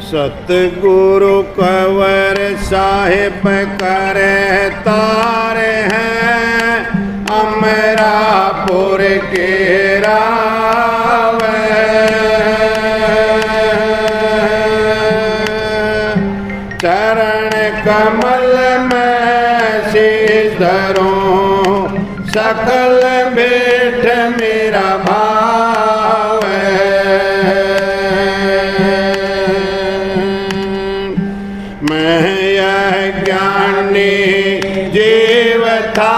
सतगुरु कंवर साहिब करे तारे हैं अमरापुर के रावे। चरण कमल में शीश धरूं सकल बेट मेरा भाव है। मैं यह ज्ञानी जीव था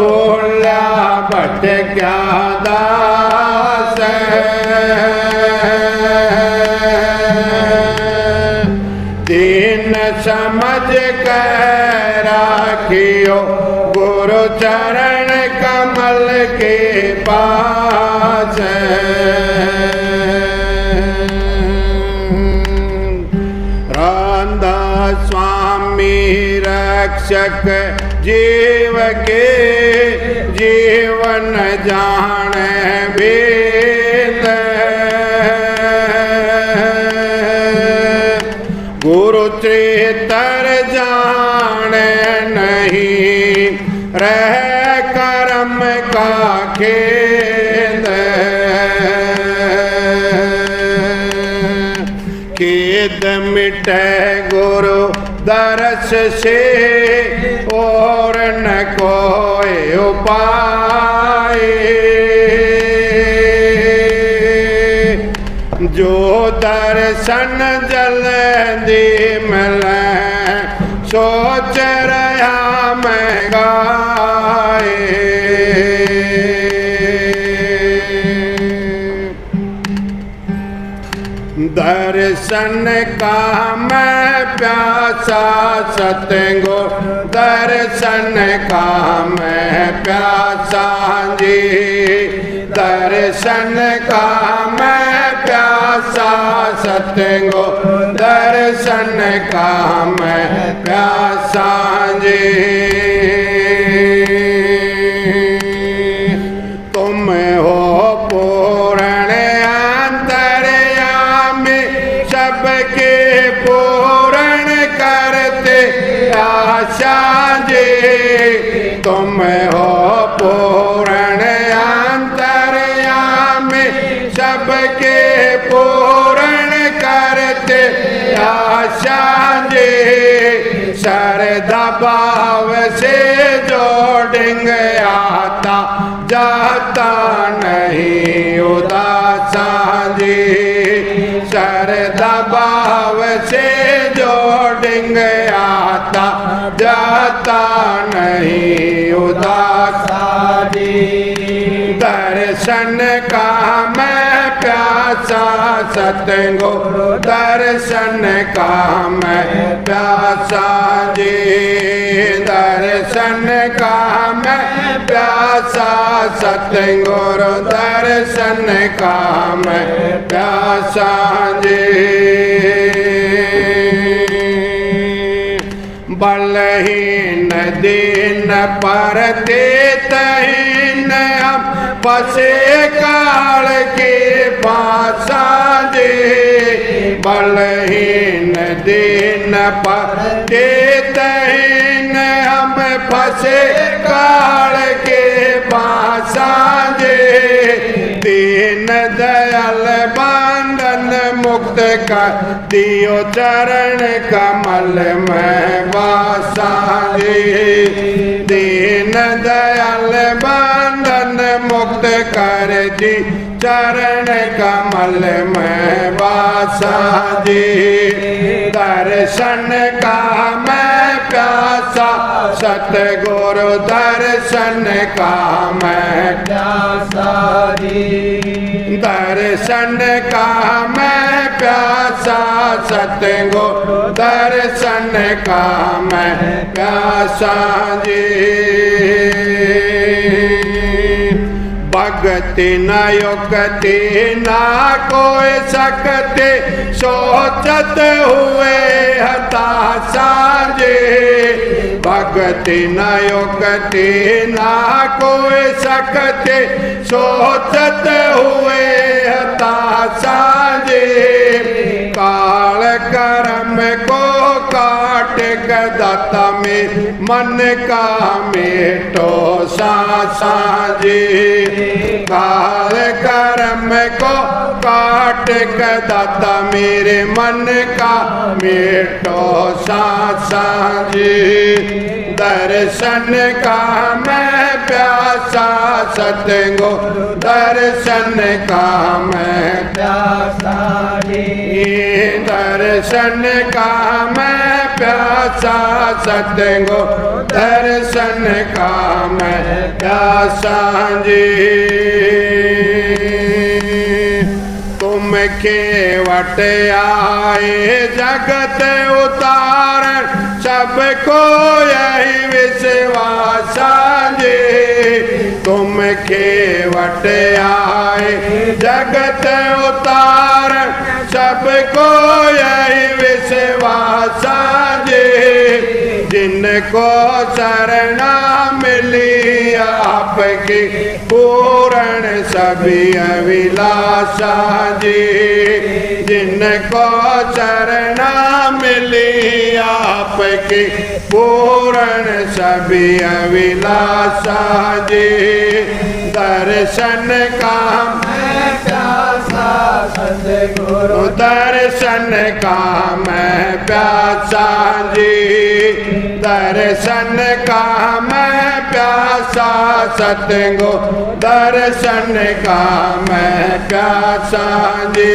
बोला बट क्या दास दीन समझ कर राखियो गुरु चरण कमल के पास। रामदास स्वामी रक्षक जीव के जीवन जाने वेद। गुरु चेतर जाने नहीं रह कर्म का खेद। खेद मिटे गुरु दरस से और न कोई उपाय। जो दर्शन जल्दी मिले सोच रहा मैं गाए। दर्शन का मैं प्यासा सतगुरु दर्शन का मैं प्यासा जी। दर्शन का मैं प्यासा सतगुरु दर्शन का मैं प्यासा जी। तुम हो पूर्ण अंतर्यामी सबके पूर्ण करते आशा जी। तुम हो पूर्ण अंतर्यामी सबके पूर्ण करते आशा जी। श्रद्धा भाव से जोड़ेंग आता जाता नहीं उदासा जी। श्रद्धा भाव से जोड़ेंग आता जाता नहीं उदासा जी। दर्शन का मैं प्यासा सतगुरु दर्शन का मैं प्यासा जी। दर्शन का मैं प्यासा सतगुरु दर्शन का मैं प्यासा जी। बलहीन दीन पर देतहीन हम पसे काल के पासा जी। बलहीन दीन पर देतहीन हम फसे काल के पासा जी। दीन दयाल बंधन मुक्त कर दियो चरण कमल में वासा जी। दीन दयाल बंधन मुक्त कर दी चरण कमल में वासा जी। दर्शन का मैं प्यासा सतगुरु दर्शन का मैं प्यासा जी। दर्शन का मैं प्यासा सतगुरु दर्शन का मैं प्यासा जी। भगति न युक्ति ना कोई सकते सोचत हुए हताशा जी। भगति न युक्ति ना कोई सकते सोचत हुए हताशा जी। काल को काट कर दाता में मन का मेटो साजे। काल कर्म को काट कर दाता मेरे मन का मेटो साजे। दर्शन का मैं प्यासा सतगुरु दर्शन का मैं प्यासा जी। दर्शन का मैं प्यासा सतगुरु दर्शन का मैं प्यासा जी। तुम केवट आए जगत उतारण सबको यही विश्वास जी। तुम केवट आए जगत उतारण सबको यही विश्वास जी। जिनको शरणा मिली आपकी पूर्ण सभी अभिलाषा जी। जिनको शरणा मिली आपकी पूर्ण सभी अभिलाषा जी। दर्शन का मैं प्यासा सतगुरु दर्शन का मैं प्यासा जी। दर्शन का मैं प्यासा सतगुरु दर्शन का मैं प्यासा जी।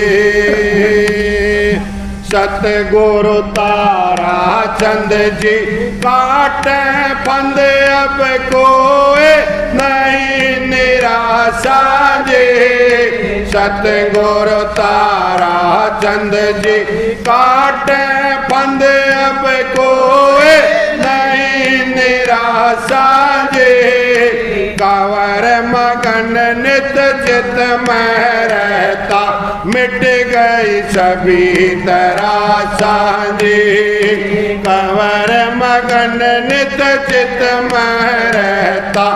सतगुरु तारा चंद जी काटे फंद अब कोई नहीं निराशा जी। सतगुरु तारा चंद जी काटे फंद अब कोई नहीं निराशा जी। कावर मगन नित चित में रहता मिट गई सभी तरासा जी। कावर मगन नित चित में रहता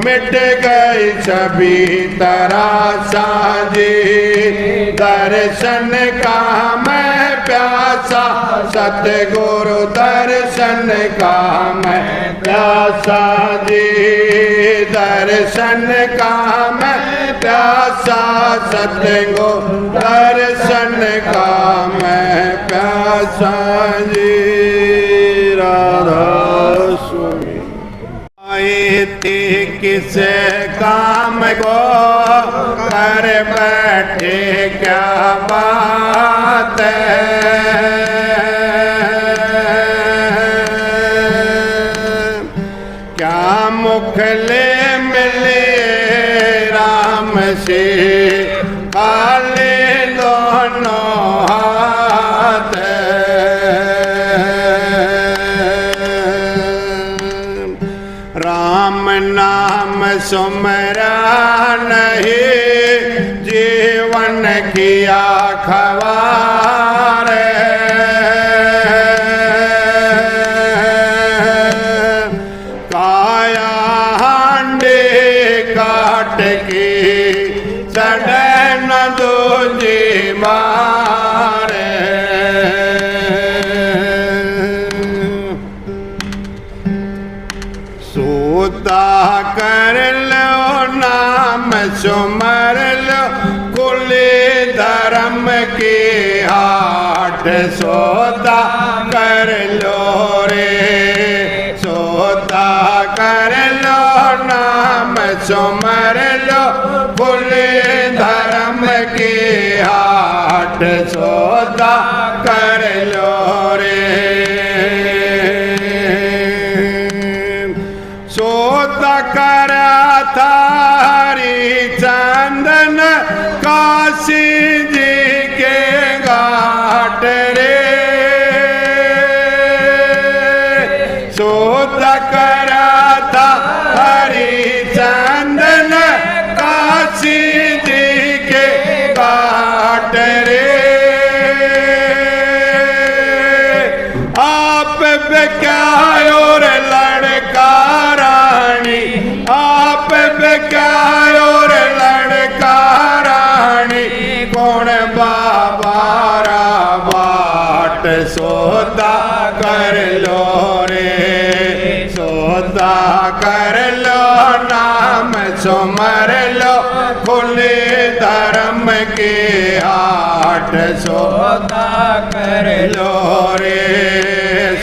मिट गई सभी तरासा जी। दर्शन का मैं प्यासा सतगुरु दर्शन का मैं प्यासा जी। दर्शन का मैं प्यासा सतगुरु दर्शन का मैं प्यासा जी। राधा स्वामी आए थे किस काम को कर बैठे क्या बात है। क्या मुखले मिले राम से काले दोनों हाथ। राम नाम सुमरा नहीं जीवन किया खवार। काया हांडे काट के सड़े न दूजी मारे। सोता कर लो नाम सुमर लो कुली धर्म की हाट। सोता कर लो रे सोता कर लो नाम सुमर लो कुली धर्म की हाट। सोता कर लो रे सोता करा था हरिचंदन काशी जी के घाट रे। सोता करा था हरिचंदन काशी जी के घाट रे। सुमर लो खुले धर्म की हाट सौदा कर लो रे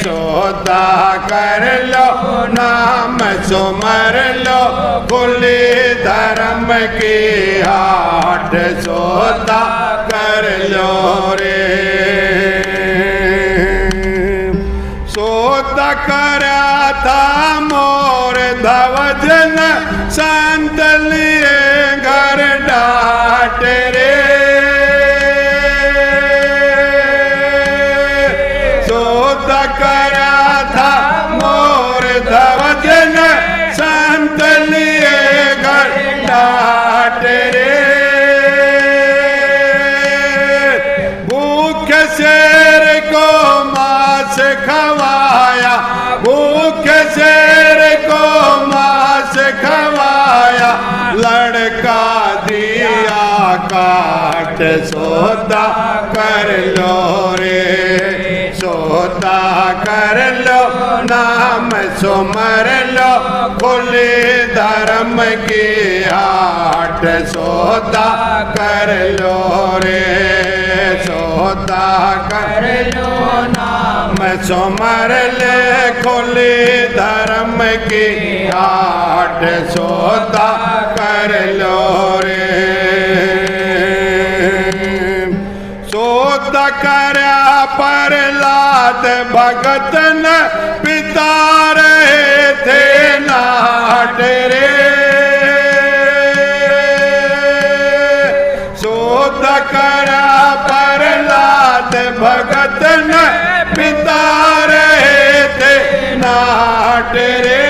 सौदा कर लो नाम सुमर लो खुले धर्म की हाट सौदा कर लो रे सौदा करा था मोर धवजन संत लिए घर डाट रे सौदा करा था मोर धवजन संत लिए घर डाट रे भूख शेर को मांस खवाया भूख शेर को मांस खवाया लड़का दिया काट सौदा कर लो रे सौदा कर लो नाम सुमर लो खुले धर्म की हाट सौदा कर लो रे सौदा कर लो नाम सुमर ले खुले धर्म की हाट सौदा कर लो रे सौदा करा प्रहलाद भगत न पिता रहे थे नाट रे सौदा करा प्रहलाद भगत न पिता रहे थे नाट रे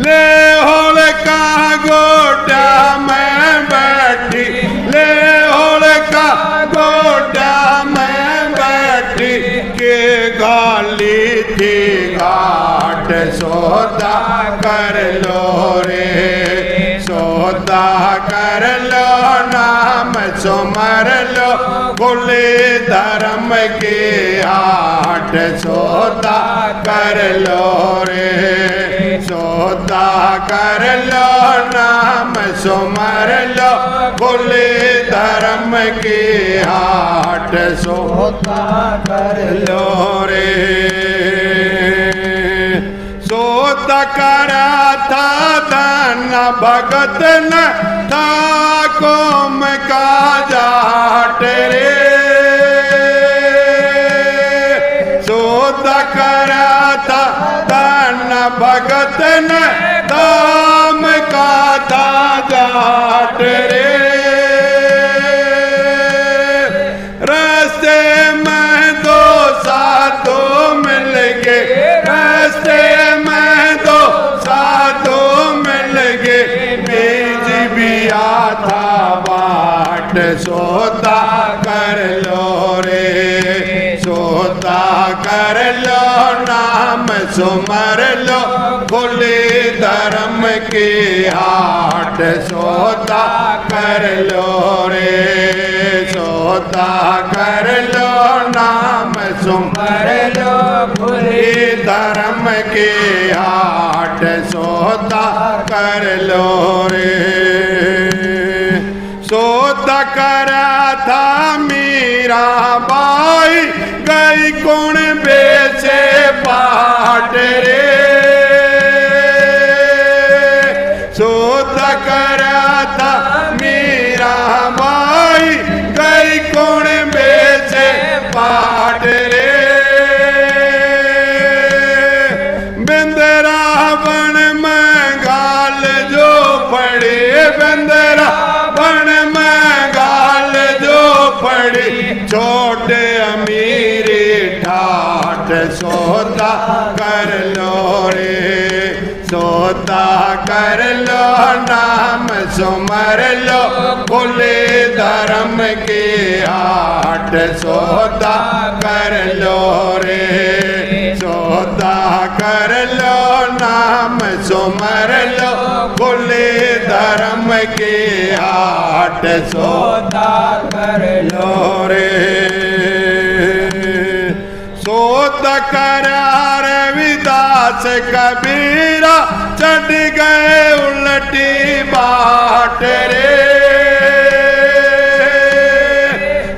ले होल का गोटा मैं बैठी ले होल का गोटा मैं बैठी के गाली थी घाट सौदा कर लो रे सौदा कर लो नाम सुमर लो खुले धर्म की हाट सौदा कर लो रे सौदा कर लो नाम सुमर लो खुले धर्म की हाट सौदा कर लो रे सौदा करा था धन भगत न था कौम का जाट रे सौदा करा था धन भगत न दाम का था जाट रे रास्ते में दो साधु मिल गए रास्ते में दो साधु मिल गए बीज भी आता बाट सौदा कर लो रे सौदा कर लो नाम सुमर लो खुले धर्म की हाट सौदा कर लो रे सौदा कर लो नाम सुमर लो खुले धर्म की हाट सौदा कर लो रे सौदा करा था मीरा बाई गई कौन बेचे बाट रे सौदा करा था मीरा बाई गई कौन बेचे बाट रे बिंदरा बन में गाल जो पड़े बिंदरा बन में गाल जो पड़ी छोटे अमीरी ठाठ सौदा कर लो रे सौदा कर लो नाम सुमर लो खुले धर्म की हाट सौदा कर लो रे सौदा कर लो नाम सुमर लो खुले धर्म की हाट सौदा कर लो रे सौदा करा रविदास कबीरा चढ़ गए उल्टी बाट रे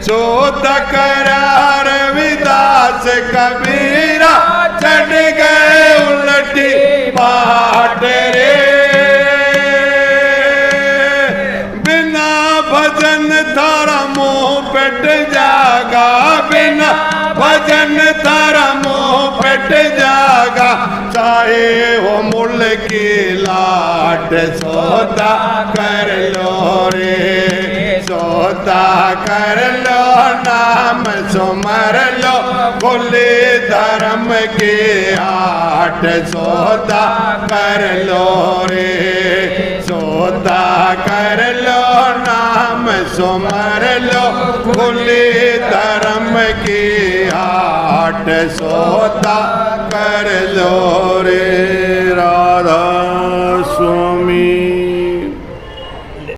सौदा करा रविदास कबीरा चढ़ गए उल्टी बाट रे बिना भजन थारा मुंह पेट जागा बिना भजन थारा मुंह पेट जागा चाहे हो मुल की लाट सौदा कर लो रे सौदा कर लो नाम सुमर लो बोले धर्म के आठ सौदा कर लो रे सौदा कर लो नाम सुमर लो बोले धर्म की आठ सौदा कर लो रे।